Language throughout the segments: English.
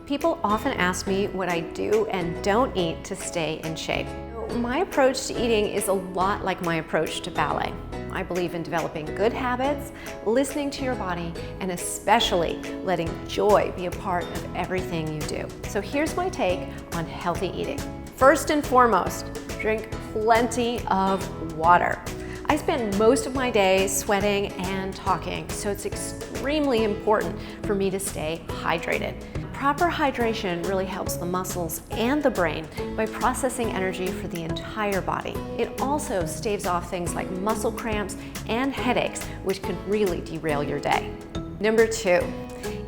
People often ask me what I do and don't eat to stay in shape. My approach to eating is a lot like my approach to ballet. I believe in developing good habits, listening to your body, and especially letting joy be a part of everything you do. So here's my take on healthy eating. First and foremost, drink plenty of water. I spend most of my day sweating and talking, so it's extremely important for me to stay hydrated. Proper hydration really helps the muscles and the brain by processing energy for the entire body. It also staves off things like muscle cramps and headaches, which can really derail your day. Number 2,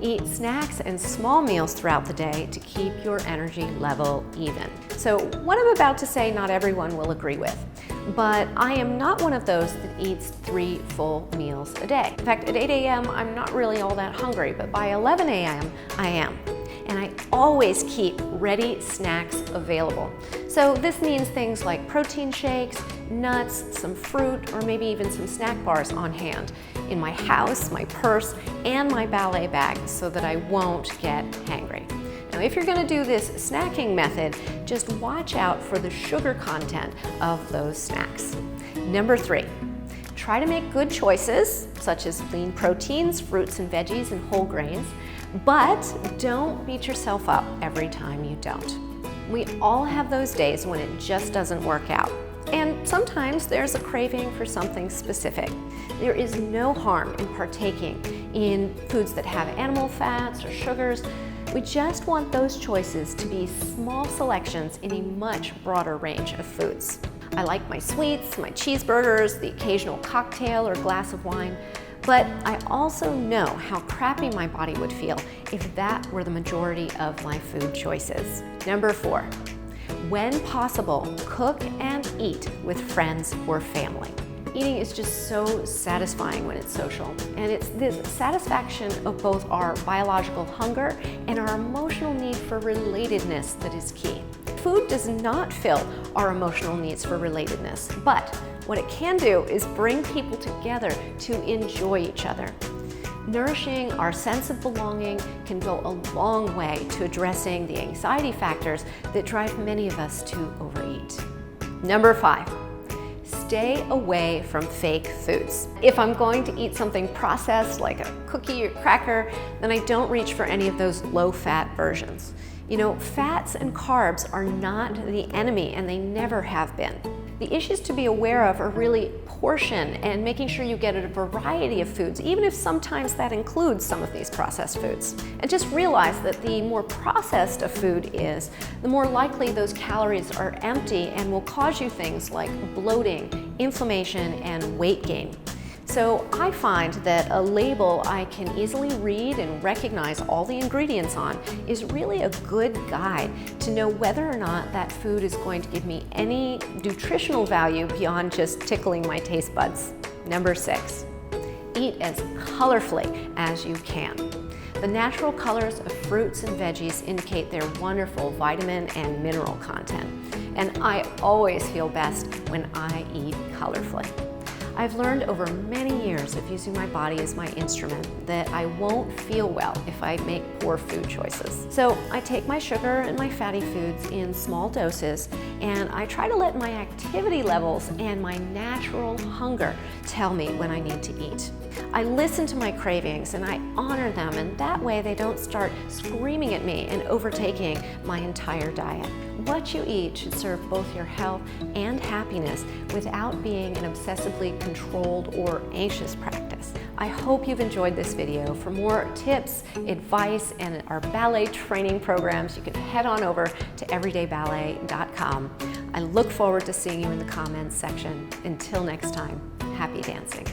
eat snacks and small meals throughout the day to keep your energy level even. So what I'm about to say, not everyone will agree with, but I am not one of those that eats 3 full meals a day. In fact, at 8 a.m., I'm not really all that hungry, but by 11 a.m., I am. And I always keep ready snacks available. So this means things like protein shakes, nuts, some fruit, or maybe even some snack bars on hand in my house, my purse, and my ballet bag so that I won't get hangry. Now, if you're gonna do this snacking method, just watch out for the sugar content of those snacks. Number 3, try to make good choices, such as lean proteins, fruits and veggies, and whole grains, but don't beat yourself up every time you don't. We all have those days when it just doesn't work out. And sometimes there's a craving for something specific. There is no harm in partaking in foods that have animal fats or sugars. We just want those choices to be small selections in a much broader range of foods. I like my sweets, my cheeseburgers, the occasional cocktail or glass of wine, but I also know how crappy my body would feel if that were the majority of my food choices. Number 4, when possible, cook and eat with friends or family. Eating is just so satisfying when it's social, and it's this satisfaction of both our biological hunger and our emotional need for relatedness that is key. Food does not fill our emotional needs for relatedness, but what it can do is bring people together to enjoy each other. Nourishing our sense of belonging can go a long way to addressing the anxiety factors that drive many of us to overeat. Number 5, stay away from fake foods. If I'm going to eat something processed like a cookie or cracker, then I don't reach for any of those low-fat versions. You know, fats and carbs are not the enemy, and they never have been. The issues to be aware of are really portion and making sure you get a variety of foods, even if sometimes that includes some of these processed foods. And just realize that the more processed a food is, the more likely those calories are empty and will cause you things like bloating, inflammation, and weight gain. So I find that a label I can easily read and recognize all the ingredients on is really a good guide to know whether or not that food is going to give me any nutritional value beyond just tickling my taste buds. Number 6, eat as colorfully as you can. The natural colors of fruits and veggies indicate their wonderful vitamin and mineral content, and I always feel best when I eat colorfully. I've learned over many years of using my body as my instrument that I won't feel well if I make poor food choices. So I take my sugar and my fatty foods in small doses, and I try to let my activity levels and my natural hunger tell me when I need to eat. I listen to my cravings and I honor them, and that way they don't start screaming at me and overtaking my entire diet. What you eat should serve both your health and happiness without being an obsessively controlled or anxious practice. I hope you've enjoyed this video. For more tips, advice, and our ballet training programs, you can head on over to everydayballet.com. I look forward to seeing you in the comments section. Until next time, happy dancing.